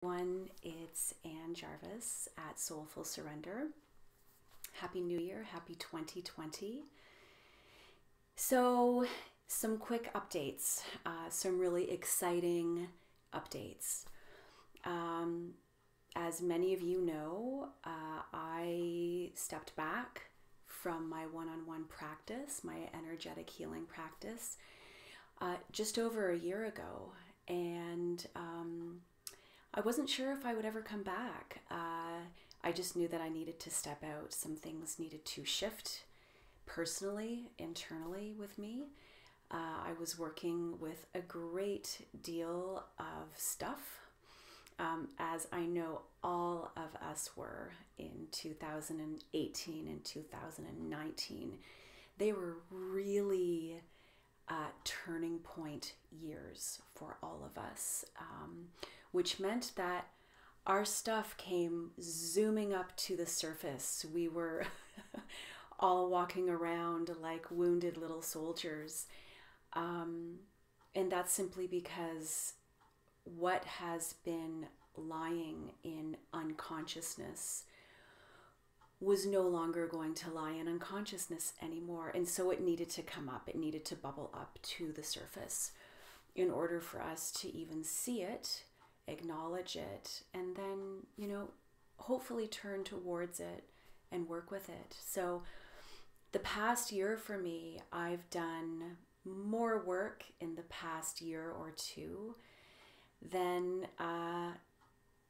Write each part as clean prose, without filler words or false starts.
It's Ann Jarvis at Soulful Surrender. Happy New Year, happy 2020. So, some quick updates, some really exciting updates. As many of you know, I stepped back from my one-on-one practice, my energetic healing practice, just over a year ago. And I wasn't sure if I would ever come back. I just knew that I needed to step out. Some things needed to shift personally, internally with me. I was working with a great deal of stuff, as I know all of us were in 2018 and 2019. They were really turning point years for all of us, which meant that our stuff came zooming up to the surface. We were all walking around like wounded little soldiers. And that's simply because what has been lying in unconsciousness was no longer going to lie in unconsciousness anymore. And so it needed to come up. It needed to bubble up to the surface in order for us to even see it, acknowledge it, and then, hopefully turn towards it and work with it. So the past year for me, I've done more work in the past year or two than I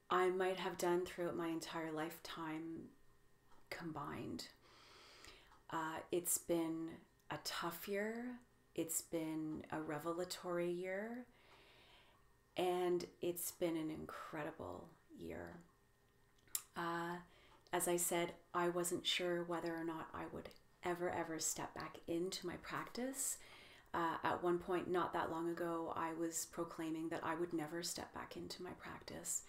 might have done throughout my entire lifetime combined. It's been a tough year. It's been a revelatory year. And it's been an incredible year. As I said, I wasn't sure whether or not I would ever step back into my practice. At one point, not that long ago, I was proclaiming that I would never step back into my practice.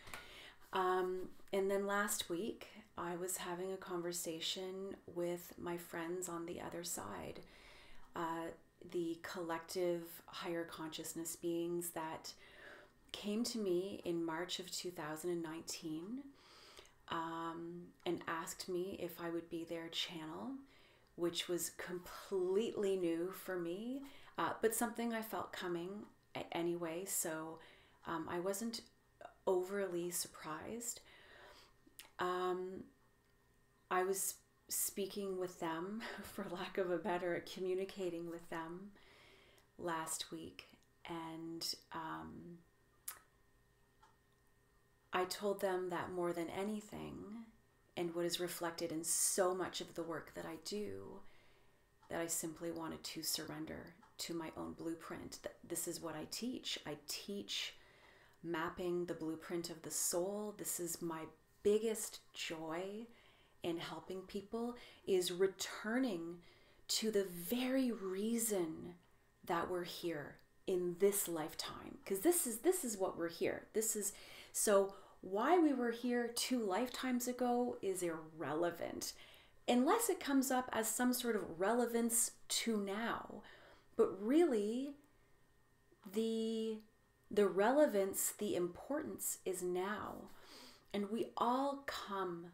And then last week, I was having a conversation with my friends on the other side, the collective higher consciousness beings that came to me in March of 2019 and asked me if I would be their channel, which was completely new for me, but something I felt coming anyway, so I wasn't overly surprised. I was speaking with them, for lack of a better, communicating with them last week, and I told them that more than anything, and what is reflected in so much of the work that I do, that I simply wanted to surrender to my own blueprint. This is what I teach. I teach mapping the blueprint of the soul. This is my biggest joy in helping people, is returning to the very reason that we're here in this lifetime. Because this is what we're here. So why we were here 2 lifetimes ago is irrelevant, unless it comes up as some sort of relevance to now. But really, the relevance, the importance is now. And we all come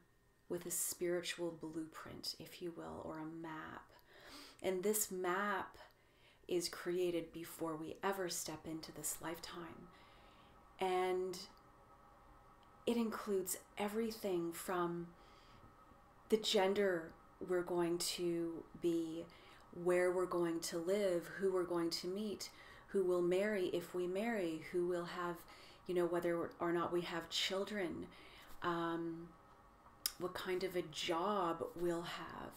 with a spiritual blueprint, if you will, or a map. And this map is created before we ever step into this lifetime. And it includes everything from the gender we're going to be, where we're going to live, who we're going to meet, who will marry if we marry, who will have, whether or not we have children, what kind of a job we'll have,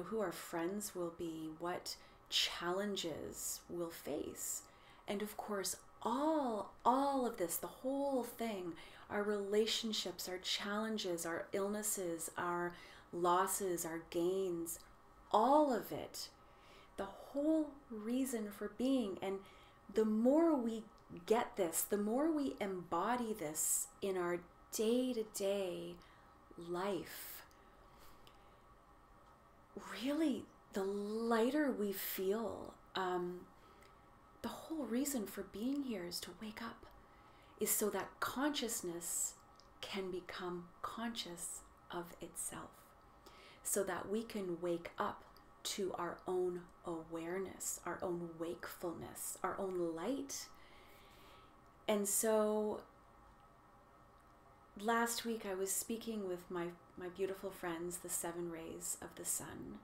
who our friends will be, what challenges we'll face. And of course, all of this, the whole thing, our relationships, our challenges, our illnesses, our losses, our gains, all of it, the whole reason for being. And the more we get this, the more we embody this in our day-to-day life, really the lighter we feel. The whole reason for being here is to wake up, is so that consciousness can become conscious of itself, so that we can wake up to our own awareness, our own wakefulness, our own light. And so last week I was speaking with my beautiful friends, the 7 rays of the sun,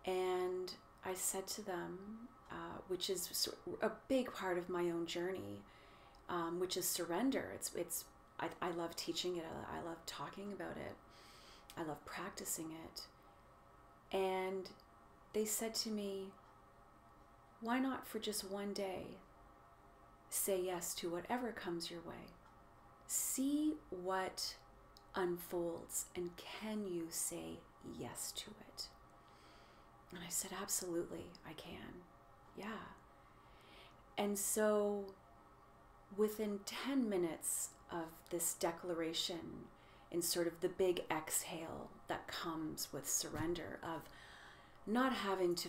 and I said to them, which is a big part of my own journey, which is surrender. I love teaching it. I love talking about it. I love practicing it. And they said to me, why not for just one day say yes to whatever comes your way? See what unfolds, and can you say yes to it? And I said, absolutely, I can. Yeah. And so within 10 minutes of this declaration, and sort of the big exhale that comes with surrender, of not having to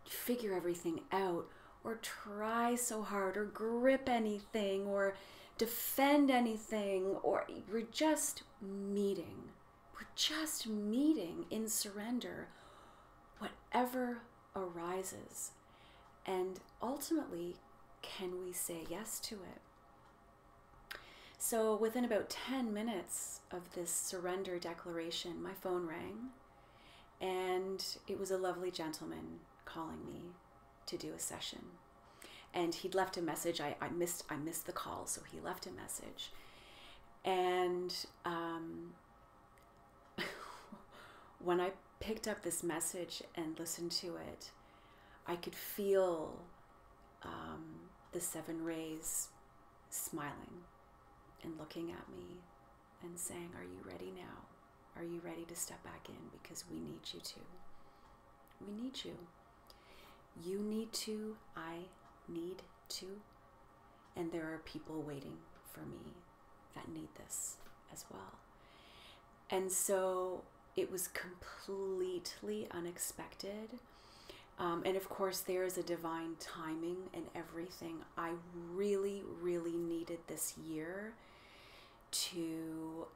figure everything out, or try so hard, or grip anything, or defend anything, or we're just meeting. We're just meeting in surrender, whatever arises. And ultimately, can we say yes to it? So within about 10 minutes of this surrender declaration, my phone rang, and it was a lovely gentleman calling me to do a session. And he'd left a message. I missed the call, so he left a message. And when I picked up this message and listened to it, I could feel the 7 rays smiling and looking at me and saying, are you ready now? Are you ready to step back in? Because we need you to. We need you. You need to. I need to. And there are people waiting for me that need this as well. And so it was completely unexpected. And of course, there is a divine timing in everything. I really, really needed this year to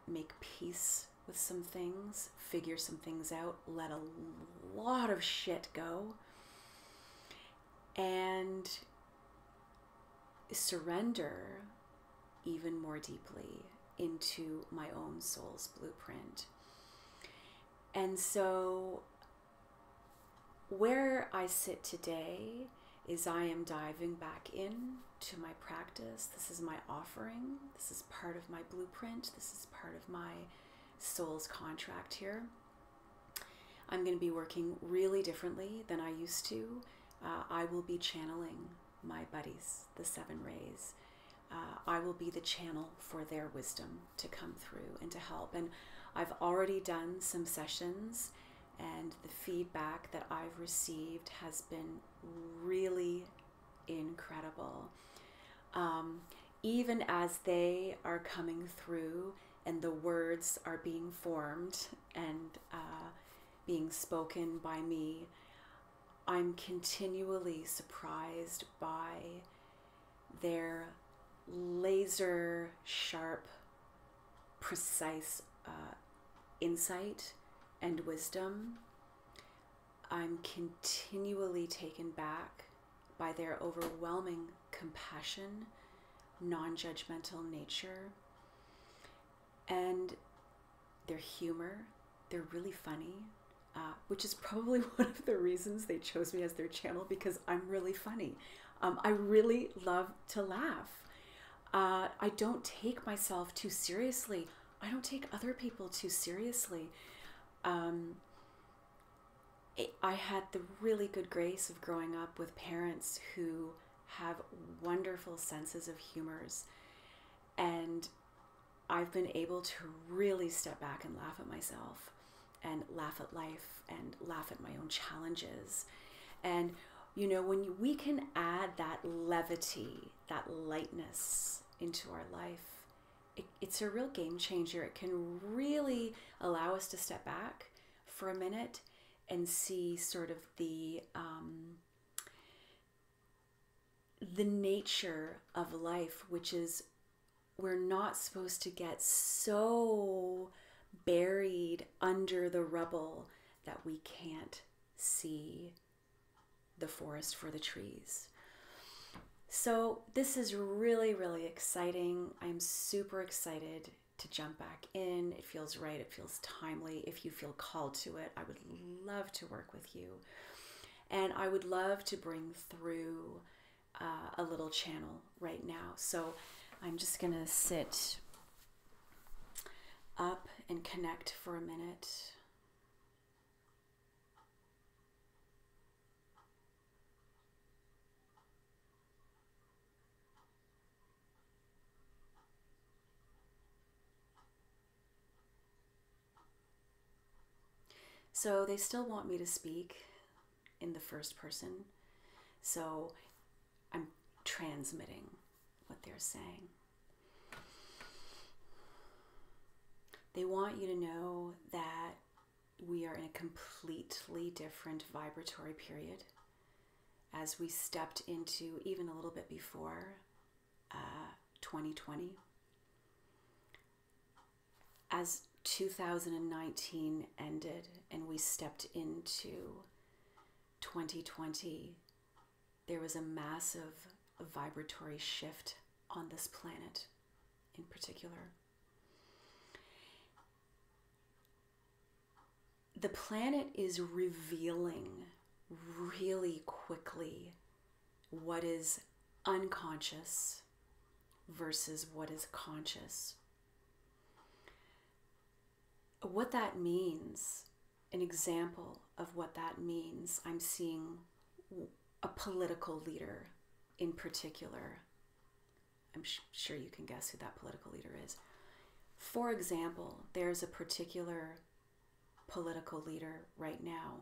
make peace with some things, figure some things out, let a lot of shit go, and surrender even more deeply into my own soul's blueprint. And so where I sit today is I am diving back in to my practice. This is my offering. This is part of my blueprint. This is part of my soul's contract here. I'm going to be working really differently than I used to. I will be channeling my buddies, the 7 rays. I will be the channel for their wisdom to come through and to help. And I've already done some sessions, and the feedback that I've received has been really incredible. Even as they are coming through and the words are being formed and being spoken by me, I'm continually surprised by their laser sharp, precise insight and wisdom. I'm continually taken back by their overwhelming compassion, non-judgmental nature, and their humor. They're really funny, which is probably one of the reasons they chose me as their channel, because I'm really funny. I really love to laugh. I don't take myself too seriously. I don't take other people too seriously. I had the really good grace of growing up with parents who have wonderful senses of humors, and I've been able to really step back and laugh at myself and laugh at life and laugh at my own challenges. And you know, when we can add that levity, that lightness into our life, it's a real game changer. It can really allow us to step back for a minute and see sort of the the nature of life, which is we're not supposed to get so buried under the rubble that we can't see the forest for the trees. So this is really, really exciting. I'm super excited to jump back in. It feels right. It feels timely. If you feel called to it, I would love to work with you. And I would love to bring through a little channel right now. So I'm just going to sit up and connect for a minute. So they still want me to speak in the first person. So I'm transmitting what they're saying. They want you to know that we are in a completely different vibratory period as we stepped into, even a little bit before, 2020. As 2019 ended and we stepped into 2020, there was a massive vibratory shift on this planet in particular. The planet is revealing really quickly what is unconscious versus what is conscious. What that means, an example of what that means, I'm seeing a political leader in particular. I'm sure you can guess who that political leader is. For example, there's a particular political leader right now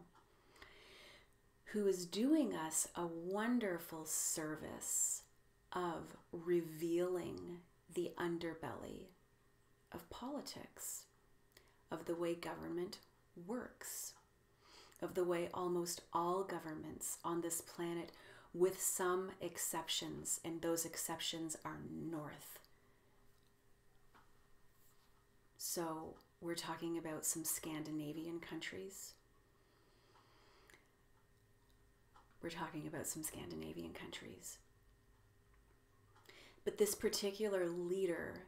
who is doing us a wonderful service of revealing the underbelly of politics, of the way government works, of the way almost all governments on this planet, with some exceptions, and those exceptions are north. So we're talking about some Scandinavian countries. We're talking about some Scandinavian countries. But this particular leader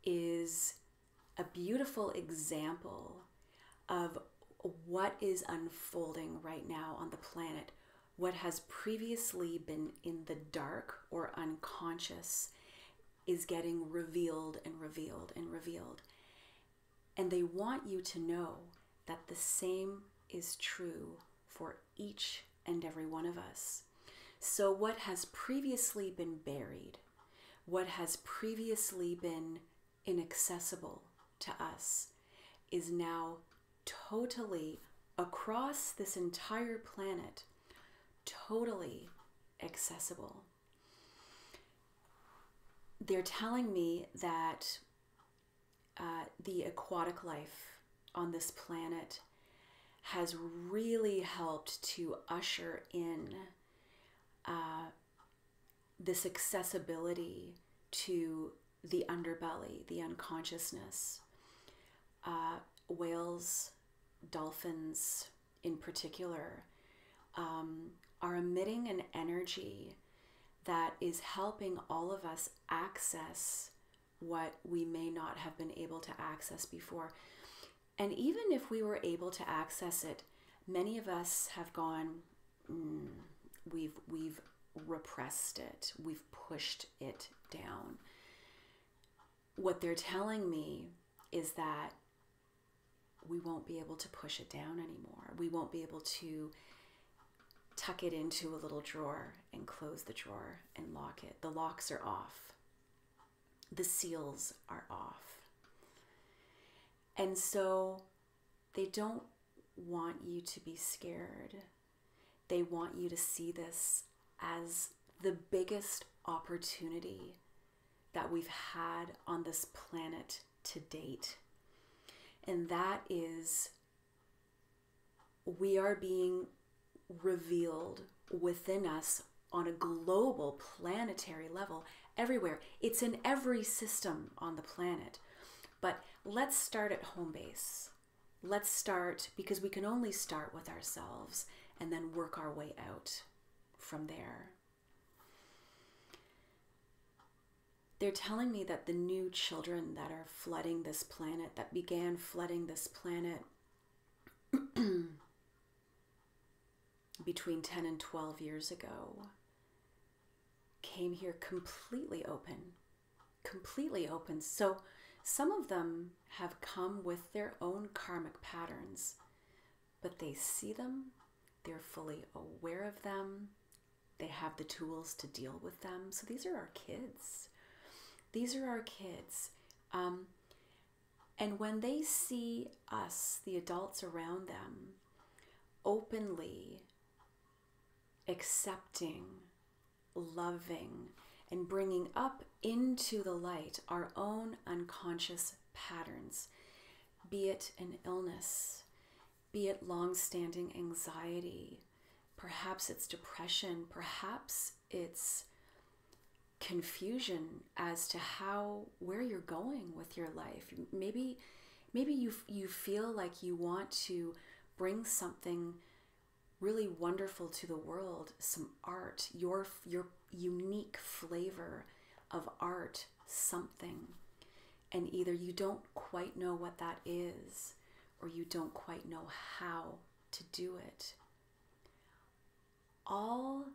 is a beautiful example of what is unfolding right now on the planet. What has previously been in the dark or unconscious is getting revealed and revealed and revealed. And they want you to know that the same is true for each and every one of us. So what has previously been buried, what has previously been inaccessible to us, is now totally, across this entire planet, totally accessible. They're telling me that the aquatic life on this planet has really helped to usher in this accessibility to the underbelly, the unconsciousness. Whales, dolphins in particular, are emitting an energy that is helping all of us access what we may not have been able to access before. And even if we were able to access it, many of us have gone, we've repressed it, we've pushed it down. What they're telling me is that we won't be able to push it down anymore. We won't be able to tuck it into a little drawer and close the drawer and lock it. The locks are off. The seals are off. And so they don't want you to be scared. They want you to see this as the biggest opportunity that we've had on this planet to date. And that is, we are being revealed within us on a global planetary level everywhere. It's in every system on the planet. But let's start at home base. Let's start, because we can only start with ourselves and then work our way out from there. They're telling me that the new children that are flooding this planet, that began flooding this planet between 10 and 12 years ago, came here completely open. Completely open. So some of them have come with their own karmic patterns, but they see them, they're fully aware of them, they have the tools to deal with them. So these are our kids. These are our kids. And when they see us, the adults around them, openly accepting, loving, and bringing up into the light our own unconscious patterns, be it an illness, be it long-standing anxiety, perhaps it's depression, perhaps it's confusion as to where you're going with your life. Maybe you feel like you want to bring something really wonderful to the world, some art, your unique flavor of art, something, and either you don't quite know what that is or you don't quite know how to do it. All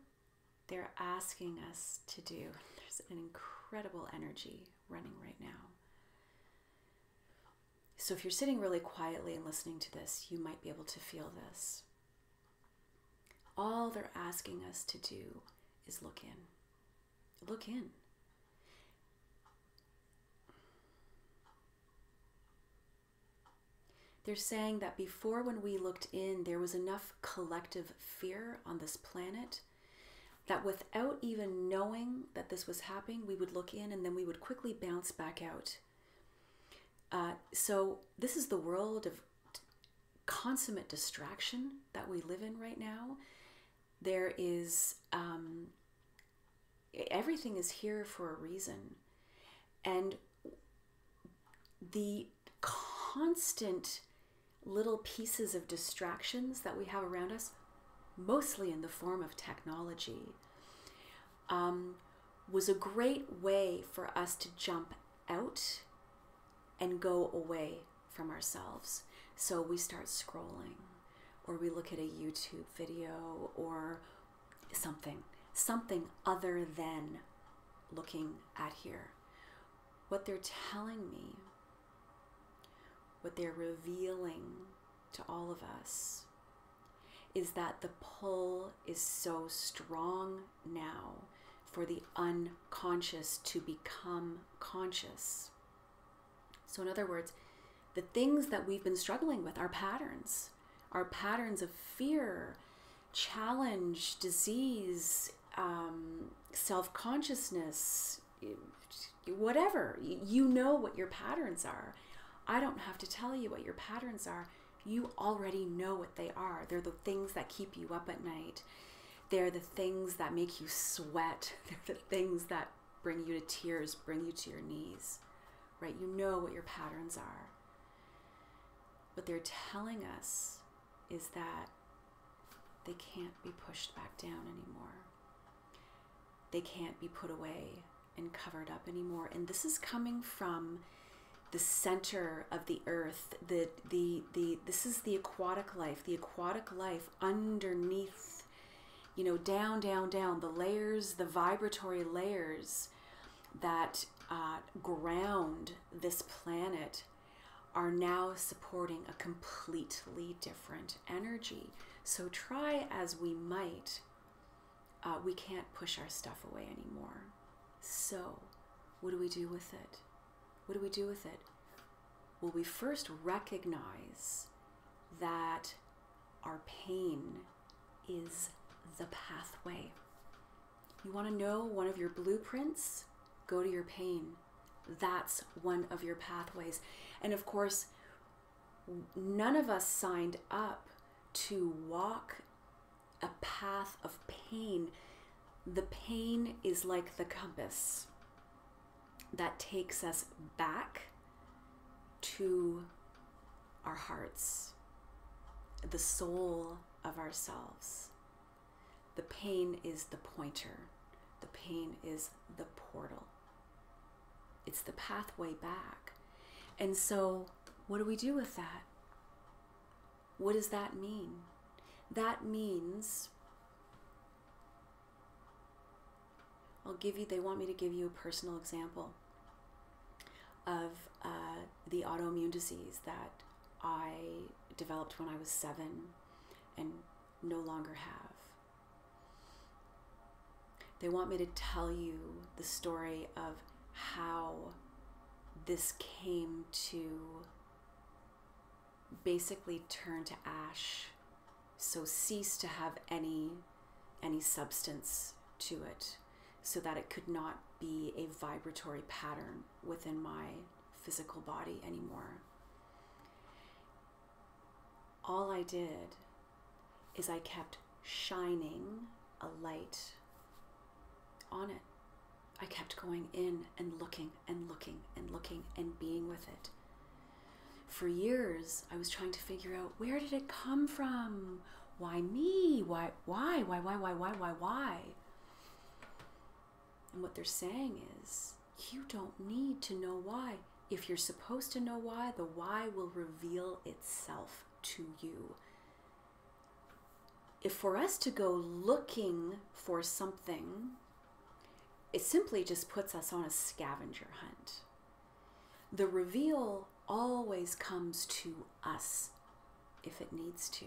they're asking us to do, there's an incredible energy running right now. So if you're sitting really quietly and listening to this, you might be able to feel this. All they're asking us to do is look in. Look in. They're saying that before, when we looked in, there was enough collective fear on this planet that without even knowing that this was happening, we would look in and then we would quickly bounce back out. So this is the world of consummate distraction that we live in right now. There is, everything is here for a reason. And the constant little pieces of distractions that we have around us, mostly in the form of technology, was a great way for us to jump out and go away from ourselves. So we start scrolling, or we look at a YouTube video, or something other than looking at here. What they're telling me, what they're revealing to all of us, is that the pull is so strong now for the unconscious to become conscious. So in other words, the things that we've been struggling with, our patterns of fear, challenge, disease, self-consciousness, whatever, you know what your patterns are. I don't have to tell you what your patterns are. You already know what they are. They're the things that keep you up at night. They're the things that make you sweat. They're the things that bring you to tears, bring you to your knees, right? You know what your patterns are. What they're telling us is that they can't be pushed back down anymore. They can't be put away and covered up anymore. And this is coming from the center of the earth. This is the aquatic life underneath, down, the layers, the vibratory layers that ground this planet are now supporting a completely different energy. So try as we might, we can't push our stuff away anymore. So what do we do with it? What do we do with it? Well, we first recognize that our pain is the pathway. You want to know one of your blueprints? Go to your pain. That's one of your pathways. And of course, none of us signed up to walk a path of pain. The pain is like the compass that takes us back to our hearts, the soul of ourselves. The pain is the pointer. The pain is the portal. It's the pathway back. And so, what do we do with that? What does that mean? That means, they want me to give you a personal example of the autoimmune disease that I developed when I was 7 and no longer have. They want me to tell you the story of how this came to basically turn to ash, so cease to have any substance to it, so that it could not be a vibratory pattern within my physical body anymore. All I did is I kept shining a light on it. I kept going in and looking and looking and looking and being with it. For years, I was trying to figure out, where did it come from? Why me? Why? And what they're saying is, you don't need to know why. If you're supposed to know why, the why will reveal itself to you. If for us to go looking for something, it simply just puts us on a scavenger hunt. The reveal always comes to us if it needs to.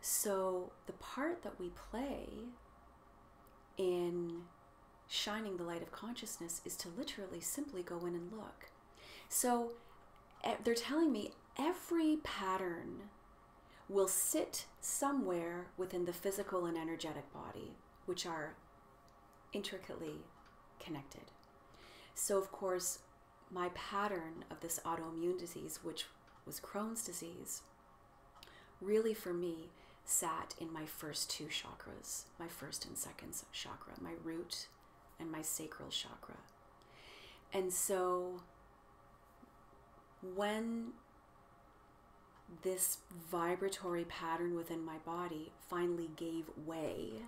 So the part that we play in shining the light of consciousness is to literally simply go in and look. So they're telling me every pattern will sit somewhere within the physical and energetic body, which are intricately connected. So of course, my pattern of this autoimmune disease, which was Crohn's disease, really for me sat in my first 2 chakras, my first and second chakra, my root and my sacral chakra. And so when this vibratory pattern within my body finally gave way,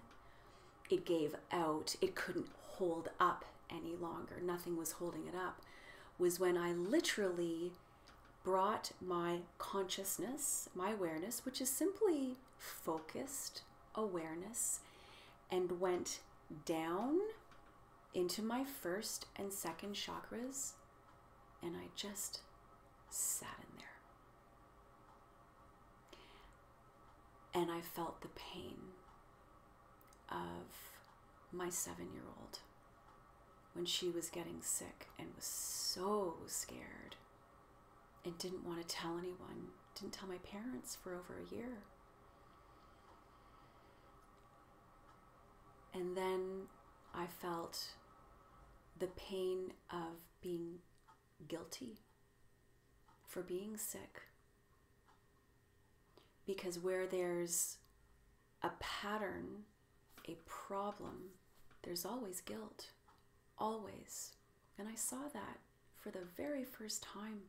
it gave out, it couldn't hold up any longer, nothing was holding it up, was when I literally brought my consciousness, my awareness, which is simply focused awareness, and went down into my first and second chakras, and I just sat in there. And I felt the pain of my 7-year-old when she was getting sick and was so scared and didn't want to tell anyone, didn't tell my parents for over a year. And then I felt the pain of being guilty for being sick. Because where there's a pattern, a problem, there's always guilt, always. And I saw that for the very first time.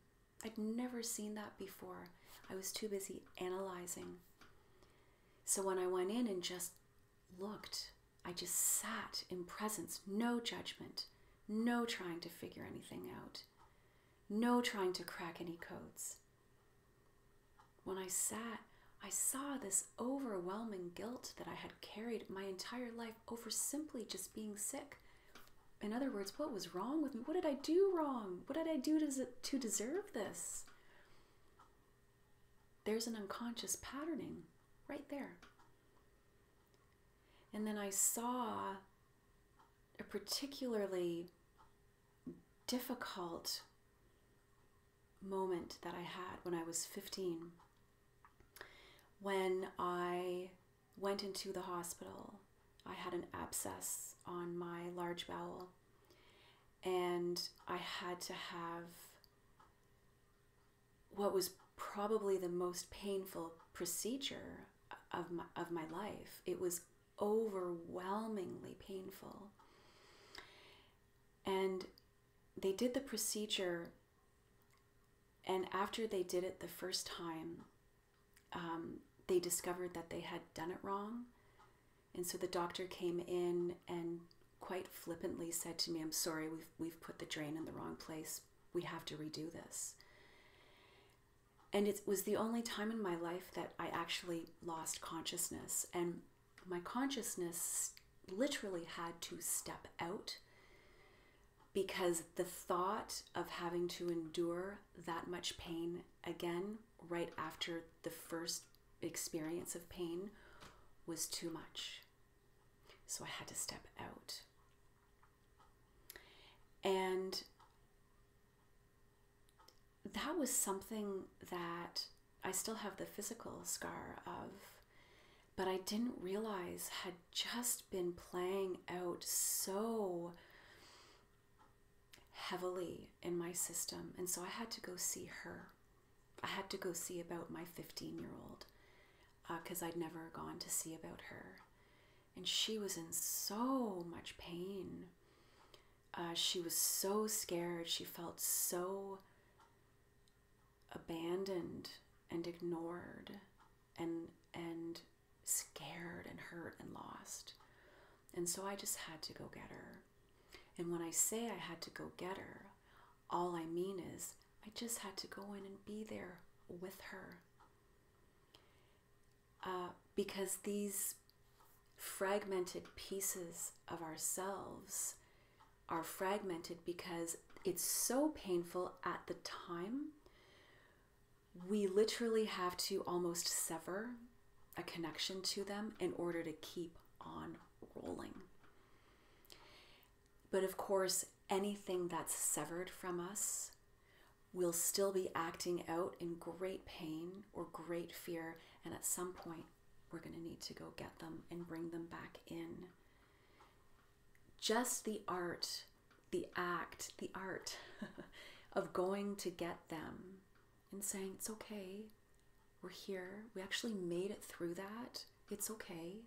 I'd never seen that before. I was too busy analyzing. So when I went in and just looked, I just sat in presence, no judgment, no trying to figure anything out, no trying to crack any codes. When I sat, I saw this overwhelming guilt that I had carried my entire life over simply just being sick. In other words, what was wrong with me? What did I do wrong? What did I do to deserve this? There's an unconscious patterning right there. And then I saw a particularly difficult moment that I had when I was 15. When I went into the hospital, I had an abscess on my large bowel, and I had to have what was probably the most painful procedure of my life. It was overwhelmingly painful. And they did the procedure, and after they did it the first time, they discovered that they had done it wrong. And so the doctor came in and quite flippantly said to me, "I'm sorry, we've put the drain in the wrong place. We have to redo this." And it was the only time in my life that I actually lost consciousness. And my consciousness literally had to step out, because the thought of having to endure that much pain again right after the first experience of pain was too much. So I had to step out. And that was something that I still have the physical scar of, but I didn't realize had just been playing out so heavily in my system. And so I had to go see her. I had to go see about my 15-year-old, because I'd never gone to see about her. And she was in so much pain. She was so scared. She felt so abandoned and ignored and scared and hurt and lost. And so I just had to go get her. And when I say I had to go get her, all I mean is I just had to go in and be there with her. Because these fragmented pieces of ourselves are fragmented because it's so painful at the time. We literally have to almost sever a connection to them in order to keep on rolling. But of course, anything that's severed from us will still be acting out in great pain or great fear, and at some point we're going to need to go get them and bring them back in. Just the art of going to get them and saying, "It's okay, we're here, we actually made it through that, it's okay,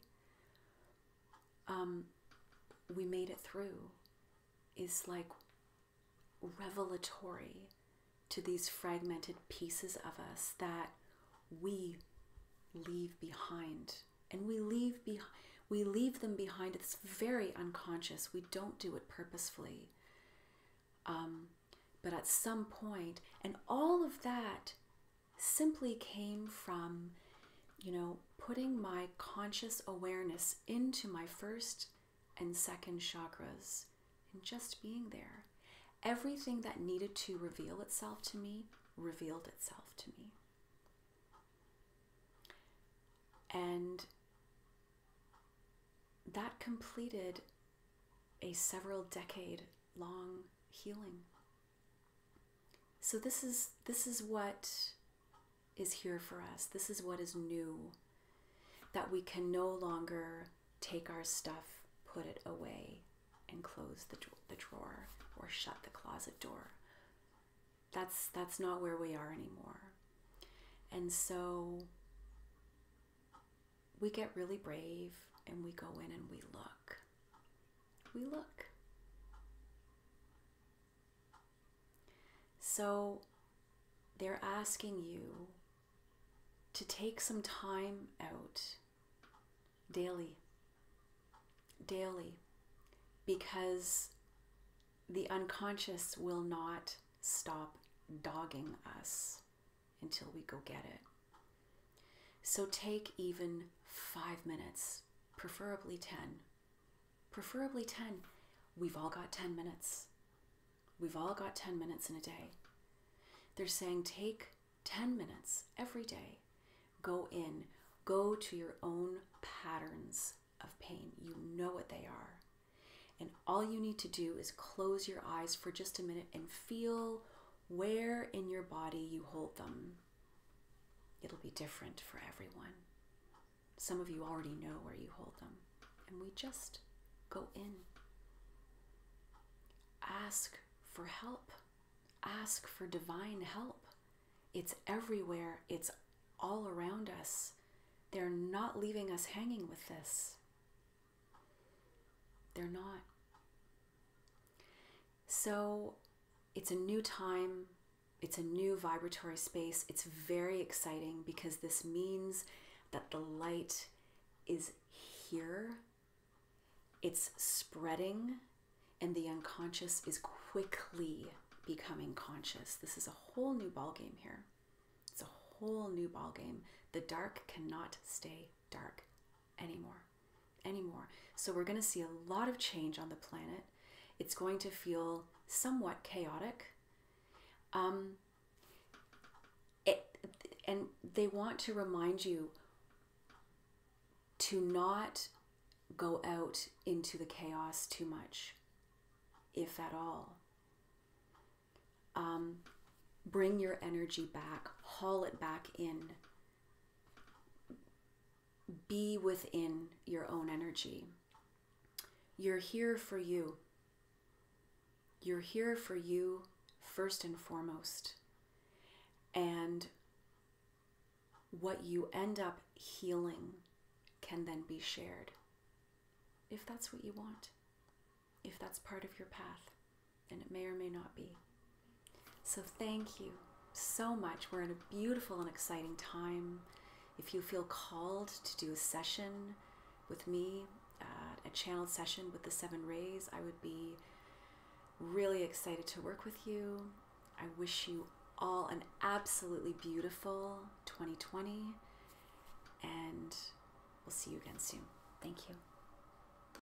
we made it through," is like revelatory to these fragmented pieces of us that we leave behind. And we leave them behind. It's very unconscious. We don't do it purposefully. But at some point, and all of that simply came from, putting my conscious awareness into my first and second chakras and just being there. Everything that needed to reveal itself to me revealed itself to me. And that completed a several decade long healing. So this is what is here for us. This is what is new. That we can no longer take our stuff, put it away, and close the drawer or shut the closet door. That's not where we are anymore. And so we get really brave and we go in and we look. We look. So they're asking you to take some time out daily, because the unconscious will not stop dogging us until we go get it. So take even 5 minutes, preferably 10. Preferably 10. We've all got 10 minutes. We've all got 10 minutes in a day. They're saying take 10 minutes every day. Go in. Go to your own patterns of pain. You know what they are. And all you need to do is close your eyes for just a minute and feel where in your body you hold them. It'll be different for everyone. Some of you already know where you hold them. And we just go in. Ask for help. Ask for divine help. It's everywhere. It's all around us. They're not leaving us hanging with this. They're not. So it's a new time. It's a new vibratory space. It's very exciting because this means that the light is here. It's spreading, and the unconscious is quickly becoming conscious. This is a whole new ballgame here. It's a whole new ballgame. The dark cannot stay dark anymore. So we're going to see a lot of change on the planet. It's going to feel somewhat chaotic. And they want to remind you to not go out into the chaos too much, if at all. Bring your energy back, haul it back in. Be within your own energy. You're here for you. You're here for you first and foremost. And what you end up healing can then be shared, if that's what you want, if that's part of your path, and it may or may not be. So thank you so much. We're in a beautiful and exciting time. If you feel called to do a session with me, a channeled session with the 7 rays, I would be really excited to work with you. I wish you all an absolutely beautiful 2020, and we'll see you again soon. Thank you.